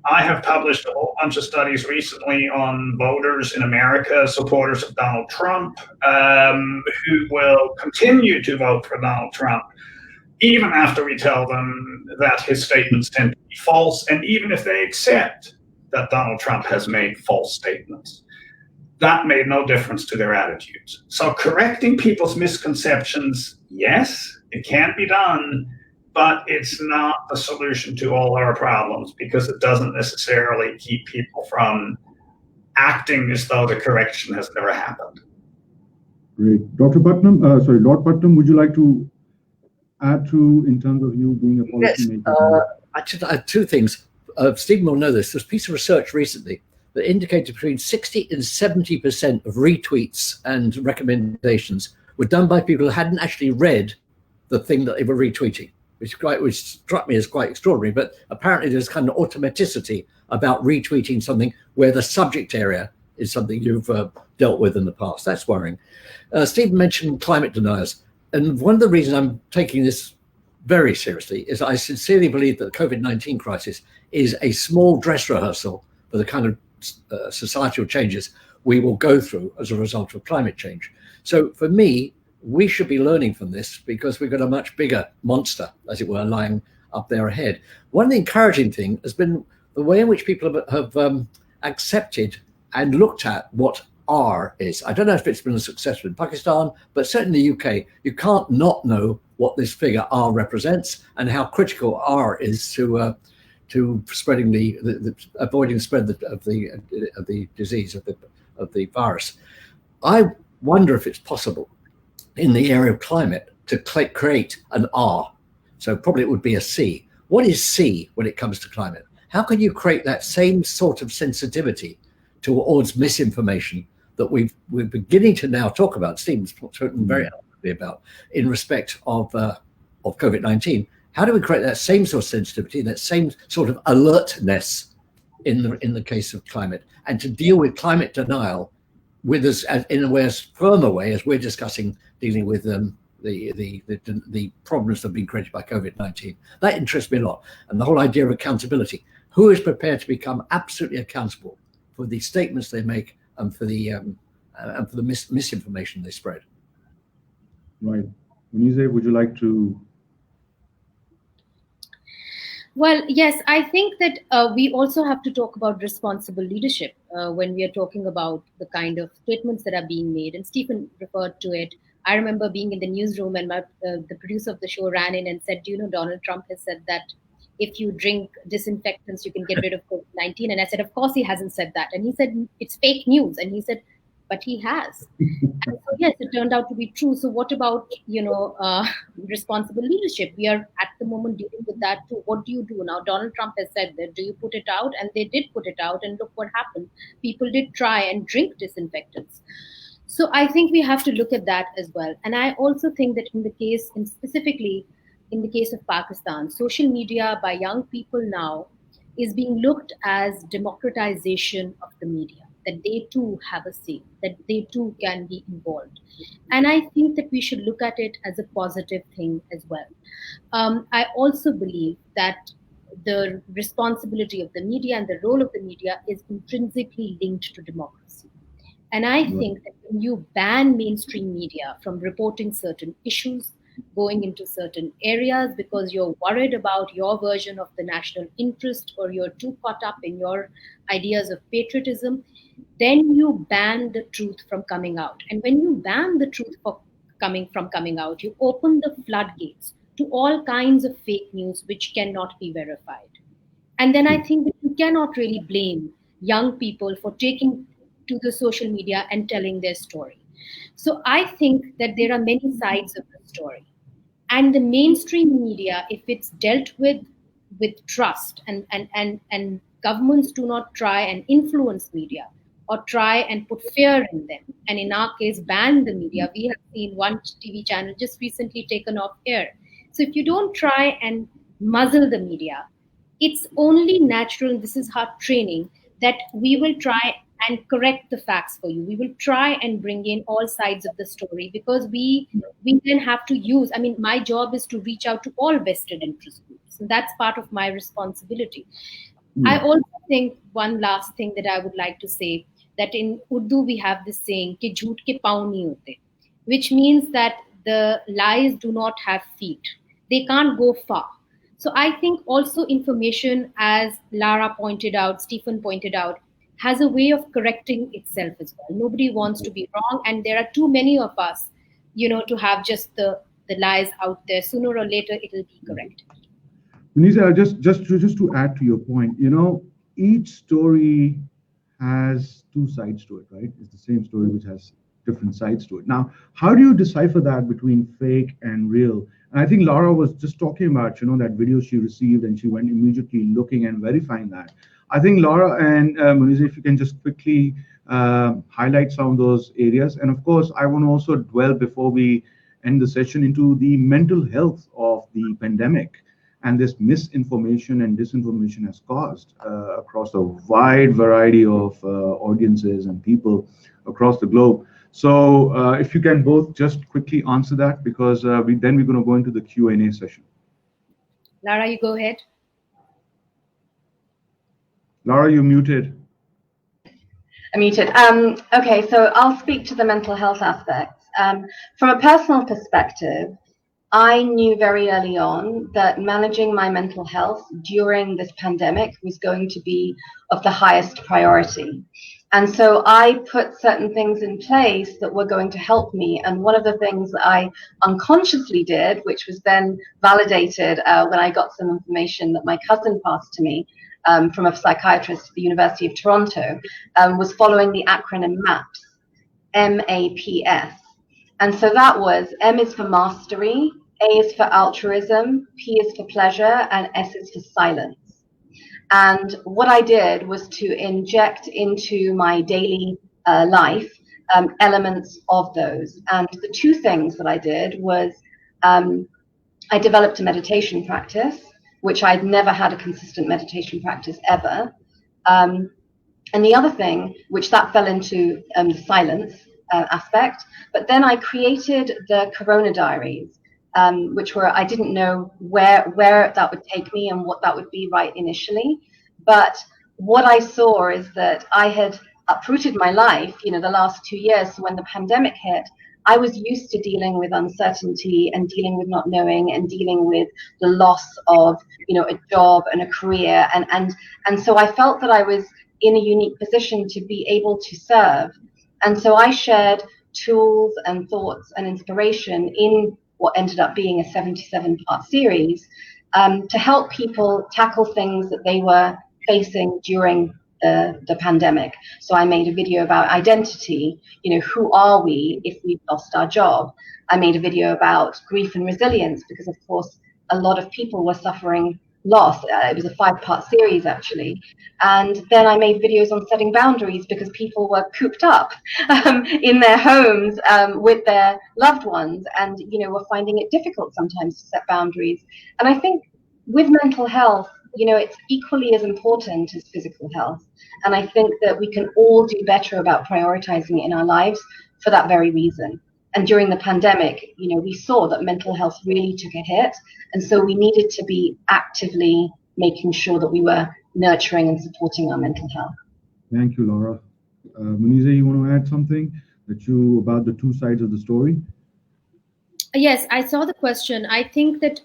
I have published a whole bunch of studies recently on voters in America, supporters of Donald Trump, who will continue to vote for Donald Trump, even after we tell them that his statements tend to be false, and even if they accept that Donald Trump has made false statements. That made no difference to their attitudes. So correcting people's misconceptions, yes, it can be done, but it's not the solution to all our problems, because it doesn't necessarily keep people from acting as though the correction has never happened. Great. Dr. Puttnam, Lord Puttnam, would you like to add to, in terms of you being a policymaker? Yes, I have two things. Stephen will know this. There's a piece of research recently that indicated between 60 and 70% of retweets and recommendations were done by people who hadn't actually read the thing that they were retweeting, which struck me as quite extraordinary. But apparently there's kind of automaticity about retweeting something where the subject area is something you've dealt with in the past. That's worrying. Stephen mentioned climate deniers. And one of the reasons I'm taking this very seriously is I sincerely believe that the COVID-19 crisis is a small dress rehearsal for the kind of societal changes we will go through as a result of climate change. So for me, we should be learning from this, because we've got a much bigger monster, as it were, lying up there ahead. One of the encouraging things has been the way in which people have accepted and looked at what R is. I don't know if it's been a success in Pakistan, but certainly in the UK, you can't not know what this figure R represents and how critical R is to spreading avoiding the spread of the disease, of the virus. I wonder if it's possible in the area of climate to create an R. So probably it would be a C. What is C when it comes to climate? How can you create that same sort of sensitivity towards misinformation that we're beginning to now talk about, Stephen's talking very eloquently about, in respect of COVID-19? How do we create that same sort of sensitivity, that same sort of alertness in the case of climate, and to deal with climate denial with us in a way, as firm a way as we're discussing dealing with the problems that have been created by COVID-19? That interests me a lot. And the whole idea of accountability. Who is prepared to become absolutely accountable for the statements they make and for the misinformation they spread? Right. Munizae, would you like to? Well, yes, I think that we also have to talk about responsible leadership when we are talking about the kind of statements that are being made. And Stephen referred to it. I remember being in the newsroom, and the producer of the show ran in and said, "Do you know Donald Trump has said that if you drink disinfectants, you can get rid of COVID-19. And I said, "Of course he hasn't said that." And he said, "It's fake news." And he said, "But he has." And so, yes, it turned out to be true. So what about, responsible leadership? We are at the moment dealing with that too. What do you do now? Donald Trump has said that. Do you put it out? And they did put it out. And look what happened. People did try and drink disinfectants. So I think we have to look at that as well. And I also think that specifically in the case of Pakistan, social media by young people now is being looked as democratization of the media, that they too have a say, that they too can be involved. And I think that we should look at it as a positive thing as well. I also believe that the responsibility of the media and the role of the media is intrinsically linked to democracy. And I think that when you ban mainstream media from reporting certain issues, going into certain areas because you're worried about your version of the national interest, or you're too caught up in your ideas of patriotism, then you ban the truth from coming out. And when you ban the truth from coming out, you open the floodgates to all kinds of fake news which cannot be verified. And then I think that you cannot really blame young people for taking to the social media and telling their story. So I think that there are many sides of the story. And the mainstream media, if it's dealt with trust, and governments do not try and influence media or try and put fear in them, and in our case, ban the media. We have seen one TV channel just recently taken off air. So if you don't try and muzzle the media, it's only natural, and this is hard training, that we will try and correct the facts for you. We will try and bring in all sides of the story, because we then have to use, my job is to reach out to all vested interest groups. And that's part of my responsibility. I also think one last thing that I would like to say, that in Urdu we have this saying कि झूठ के पाँव नहीं होते, which means that the lies do not have feet. They can't go far. So I think also information, as Lara pointed out, Stephan pointed out, has a way of correcting itself as well. Nobody wants to be wrong, and there are too many of us, to have just the lies out there. Sooner or later, it will be corrected. Munizae, just to add to your point, each story has two sides to it, right? It's the same story which has different sides to it. Now, how do you decipher that between fake and real? And I think Lara was just talking about, that video she received, and she went immediately looking and verifying that. I think Lara and Munizae, if you can just quickly highlight some of those areas. And of course, I want to also dwell before we end the session into the mental health of the pandemic and this misinformation and disinformation has caused across a wide variety of audiences and people across the globe. So if you can both just quickly answer that, because then we're going to go into the Q&A session. Lara, you go ahead. Lara, you're muted. I'm muted. Okay, so I'll speak to the mental health aspects. From a personal perspective, I knew very early on that managing my mental health during this pandemic was going to be of the highest priority. And so I put certain things in place that were going to help me. And one of the things that I unconsciously did, which was then validated when I got some information that my cousin passed to me from a psychiatrist at the University of Toronto, was following the acronym MAPS, M-A-P-S. And so that was, M is for mastery, A is for altruism, P is for pleasure, and S is for silence. And what I did was to inject into my daily life elements of those. And the two things that I did was I developed a meditation practice, which I'd never had a consistent meditation practice ever. And the other thing, which that fell into the silence aspect, but then I created the Corona Diaries, which were, I didn't know where that would take me and what that would be right initially. But what I saw is that I had uprooted my life, the last 2 years. So when the pandemic hit, I was used to dealing with uncertainty and dealing with not knowing and dealing with the loss of, a job and a career. And so I felt that I was in a unique position to be able to serve. And so I shared tools and thoughts and inspiration in what ended up being a 77-part series to help people tackle things that they were facing during the pandemic. So I made a video about identity, who are we if we've lost our job? I made a video about grief and resilience because, of course, a lot of people were suffering loss. It was a 5-part series, actually. And then I made videos on setting boundaries because people were cooped up in their homes with their loved ones and, were finding it difficult sometimes to set boundaries. And I think with mental health, it's equally as important as physical health. And I think that we can all do better about prioritizing it in our lives for that very reason. And during the pandemic, we saw that mental health really took a hit. And so we needed to be actively making sure that we were nurturing and supporting our mental health. Thank you, Lara. Munizae, you want to add something about the two sides of the story? Yes, I saw the question. I think that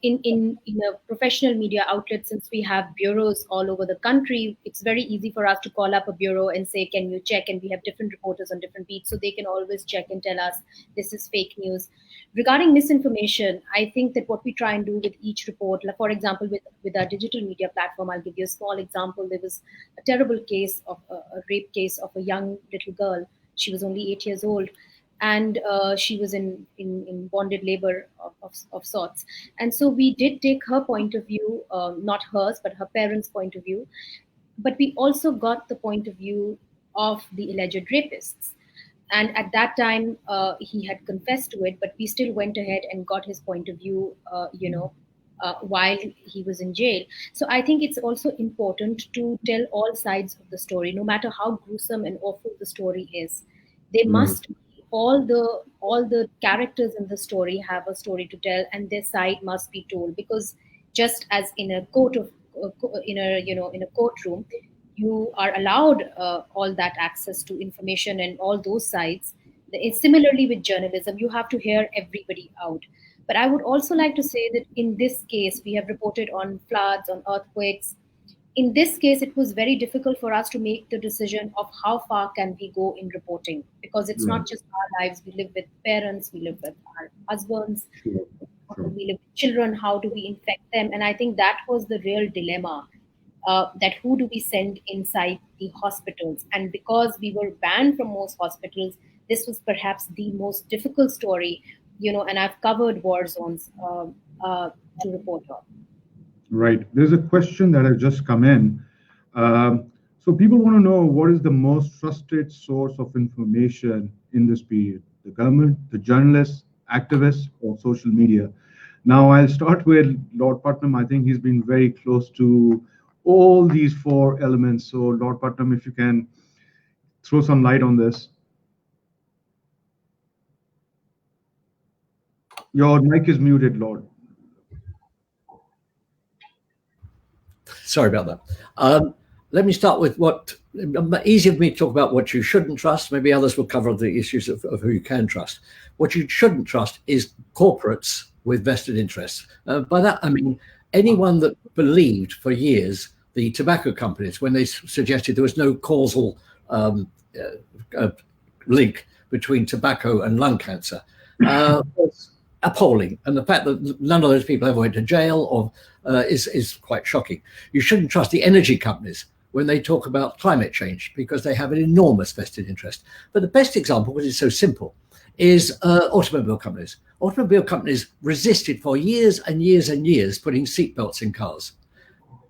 in a professional media outlet, since we have bureaus all over the country, it's very easy for us to call up a bureau and say, can you check? And we have different reporters on different beats, so they can always check and tell us this is fake news. Regarding misinformation, I think that what we try and do with each report, like for example, with our digital media platform, I'll give you a small example. There was a terrible case of a rape case of a young little girl. She was only 8 years old. And she was in bonded labor of sorts. And so we did take her point of view, not hers, but her parents' point of view. But we also got the point of view of the alleged rapists. And at that time, he had confessed to it, but we still went ahead and got his point of view, while he was in jail. So I think it's also important to tell all sides of the story, no matter how gruesome and awful the story is. They must all the characters in the story have a story to tell, and their side must be told, because just as in a court in a courtroom, you are allowed all that access to information and all those sides. Similarly with journalism, you have to hear everybody out. But I would also like to say that in this case, we have reported on floods, on earthquakes. In this case, it was very difficult for us to make the decision of how far can we go in reporting, because it's not just our lives. We live with parents, we live with our husbands, we live with children. How do we infect them? And I think that was the real dilemma, that who do we send inside the hospitals? And because we were banned from most hospitals, this was perhaps the most difficult story, and I've covered war zones to report on. Right. There's a question that has just come in. So people want to know, what is the most trusted source of information in this period? The government, the journalists, activists, or social media? Now, I'll start with Lord Puttnam. I think he's been very close to all these four elements. So Lord Puttnam, if you can throw some light on this. Your mic is muted, Lord. Sorry about that. Let me start with what, easier for me to talk about what you shouldn't trust. Maybe others will cover the issues of who you can trust. What you shouldn't trust is corporates with vested interests. By that, I mean anyone that believed for years the tobacco companies, when they suggested there was no causal link between tobacco and lung cancer, was appalling. And the fact that none of those people ever went to jail is quite shocking. You shouldn't trust the energy companies when they talk about climate change, because they have an enormous vested interest. But the best example, because it's so simple, is automobile companies. Automobile companies resisted for years and years and years putting seatbelts in cars,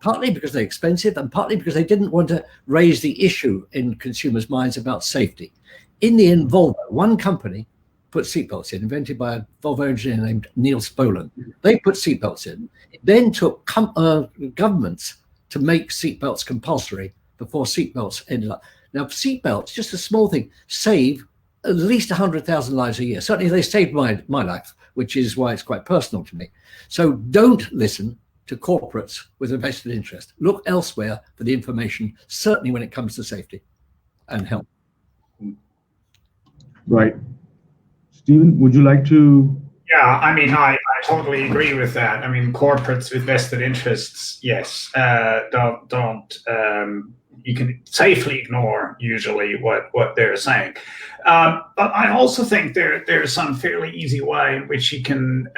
partly because they're expensive and partly because they didn't want to raise the issue in consumers' minds about safety. In the end, Volvo, one company, put seatbelts in, invented by a Volvo engineer named Niels Boland. They put seatbelts in. It then took governments to make seatbelts compulsory before seatbelts ended up. Now, seatbelts, just a small thing, save at least 100,000 lives a year. Certainly they saved my life, which is why it's quite personal to me. So don't listen to corporates with a vested interest. Look elsewhere for the information, certainly when it comes to safety and health. Right. Stephen, would you like to? Yeah, I mean, I totally agree with that. I mean, corporates with vested interests, yes, you can safely ignore usually what they're saying. But I also think there's some fairly easy way in which you can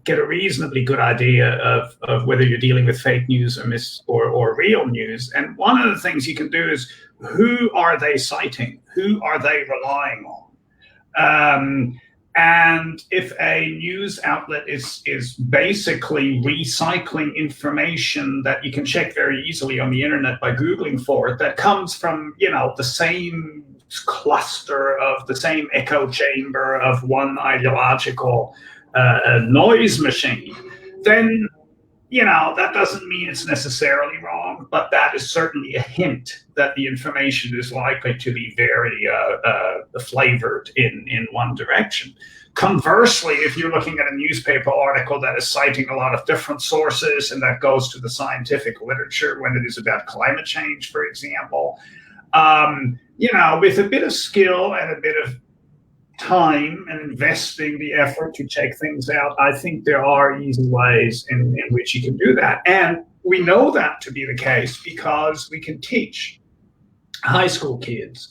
get a reasonably good idea of whether you're dealing with fake news or real news. And one of the things you can do is, who are they citing? Who are they relying on? And if a news outlet is basically recycling information that you can check very easily on the internet by Googling for it, that comes from, the same cluster of the same echo chamber of one ideological noise machine, then, that doesn't mean it's necessarily wrong, but that is certainly a hint that the information is likely to be very flavored in one direction. Conversely, if you're looking at a newspaper article that is citing a lot of different sources and that goes to the scientific literature when it is about climate change, for example, with a bit of skill and a bit of time and investing the effort to check things out, I think there are easy ways in which you can do that. And we know that to be the case because we can teach high school kids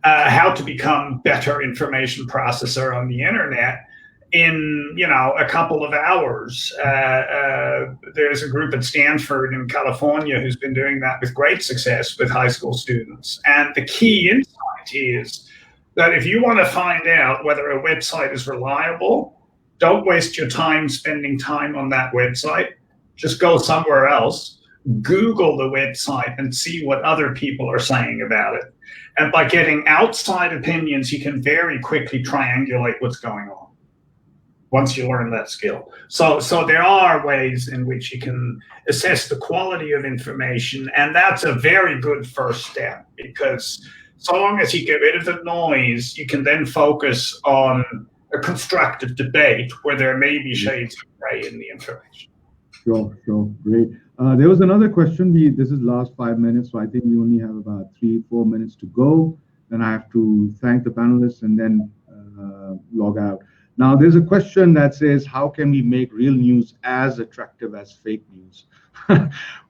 how to become better information processor on the internet in, a couple of hours. There's a group at Stanford in California who's been doing that with great success with high school students. And the key insight is that if you want to find out whether a website is reliable, don't waste your time spending time on that website. Just go somewhere else, Google the website and see what other people are saying about it. And by getting outside opinions, you can very quickly triangulate what's going on once you learn that skill. So there are ways in which you can assess the quality of information, and that's a very good first step, because so long as you get rid of the noise, you can then focus on a constructive debate where there may be shades of gray in the information. Sure, great. There was another question. This is last 5 minutes, so I think we only have about 3-4 minutes to go. Then I have to thank the panelists and then log out. Now, there's a question that says, how can we make real news as attractive as fake news?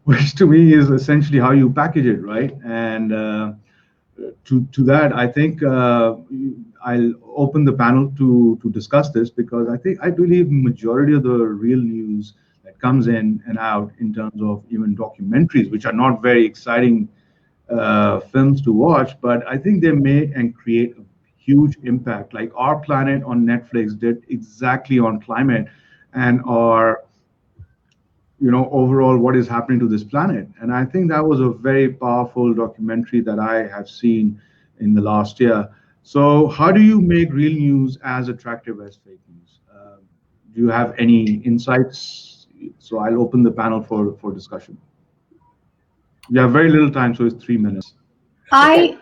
Which to me is essentially how you package it, right? And to that, I think I'll open the panel to discuss this, because I believe majority of the real news that comes in and out in terms of even documentaries, which are not very exciting films to watch, but I think they may and create a huge impact. Like Our Planet on Netflix did exactly on climate and our overall what is happening to this planet. And I think that was a very powerful documentary that I have seen in the last year. So how do you make real news as attractive as fake news? Do you have any insights? So I'll open the panel for discussion. We have very little time, so it's 3 minutes. I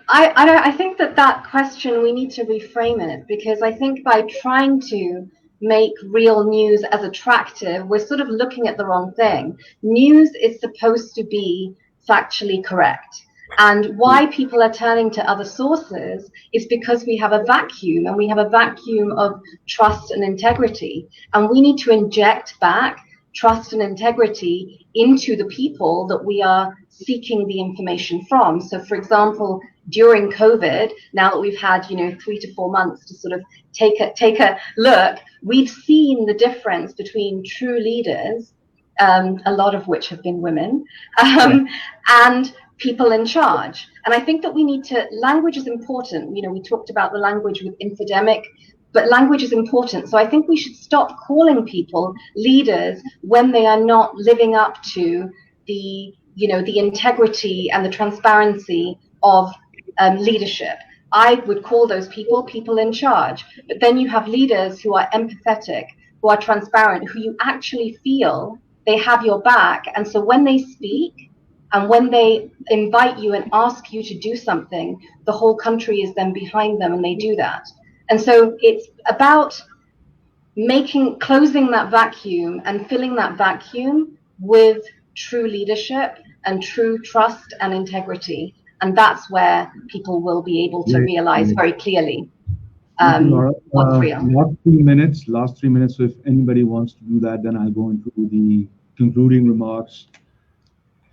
think that question, we need to reframe it, because I think by trying to make real news as attractive, we're sort of looking at the wrong thing. News is supposed to be factually correct. And why people are turning to other sources is because we have a vacuum, and we have a vacuum of trust and integrity. And we need to inject back trust and integrity into the people that we are seeking the information from. So, for example, during COVID, now that we've had 3 to 4 months to sort of take a look, we've seen the difference between true leaders, a lot of which have been women, and people in charge. And I think that we need to, language is important. We talked about the language with Info-demic, but language is important. So I think we should stop calling people leaders when they are not living up to the integrity and the transparency of leadership. I would call those people in charge. But then you have leaders who are empathetic, who are transparent, who you actually feel they have your back. And so when they speak and when they invite you and ask you to do something, the whole country is then behind them, and they do that. And so it's about closing that vacuum and filling that vacuum with true leadership and true trust and integrity. And that's where people will be able to realize very clearly what's real. Last 3 minutes. So if anybody wants to do that, then I'll go into the concluding remarks.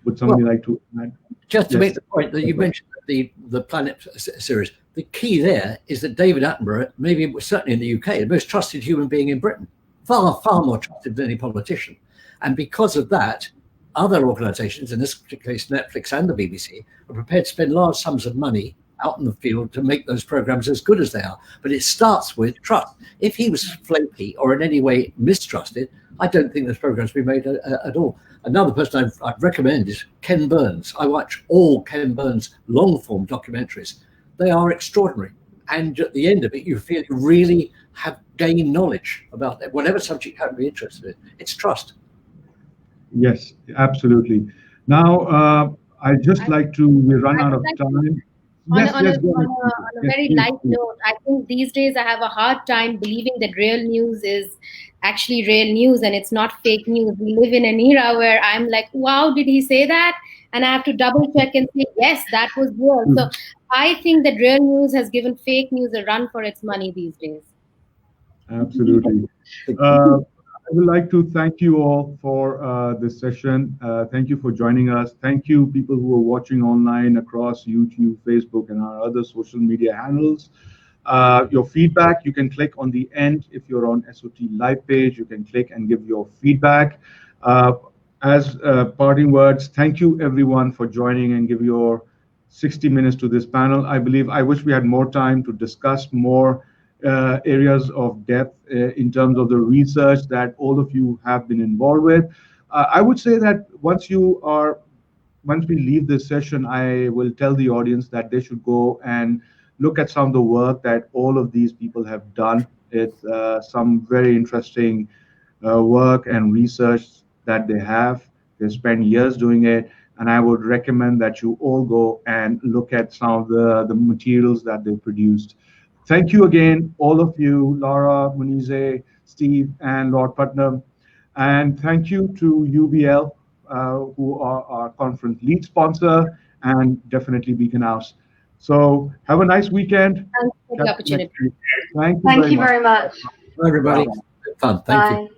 Would somebody like to add? Just to make the point that you mentioned the Planet series, the key there is that David Attenborough, maybe certainly in the UK, the most trusted human being in Britain, far, far more trusted than any politician. And because of that, other organizations, in this particular case Netflix and the BBC, are prepared to spend large sums of money out in the field to make those programs as good as they are. But it starts with trust. If he was flaky or in any way mistrusted, I don't think those programs would be made at all. Another person I'd recommend is Ken Burns. I watch all Ken Burns long-form documentaries. They are extraordinary. And at the end of it, you feel you really have gained knowledge about whatever subject you happen to be interested in. It's trust. Yes, absolutely. Now, I'd just like to, we run out of time. On a very light note, I think these days I have a hard time believing that real news is actually real news and it's not fake news. We live in an era where I'm like, wow, did he say that? And I have to double check and say, yes, that was real. So I think that real news has given fake news a run for its money these days. Absolutely. I would like to thank you all for this session. Thank you for joining us. Thank you, people who are watching online across YouTube, Facebook, and our other social media handles. Your feedback, you can click on the end. If you're on SOT Live page, you can click and give your feedback. As parting words, thank you, everyone, for joining and give your 60 minutes to this panel. I wish we had more time to discuss more areas of depth in terms of the research that all of you have been involved with. I would say that once we leave this session, I will tell the audience that they should go and look at some of the work that all of these people have done. It's some very interesting work and research that they have. They spend years doing it, and I would recommend that you all go and look at some of the materials that they produced. Thank you again, all of you, Lara, Munizae, Steve, and Lord Puttnam. And thank you to UBL who are our conference lead sponsor, and definitely Beacon House. So have a nice weekend. Thanks for the opportunity. Thank you Thank very you much. very much. Everybody, fun. Thank you. Bye.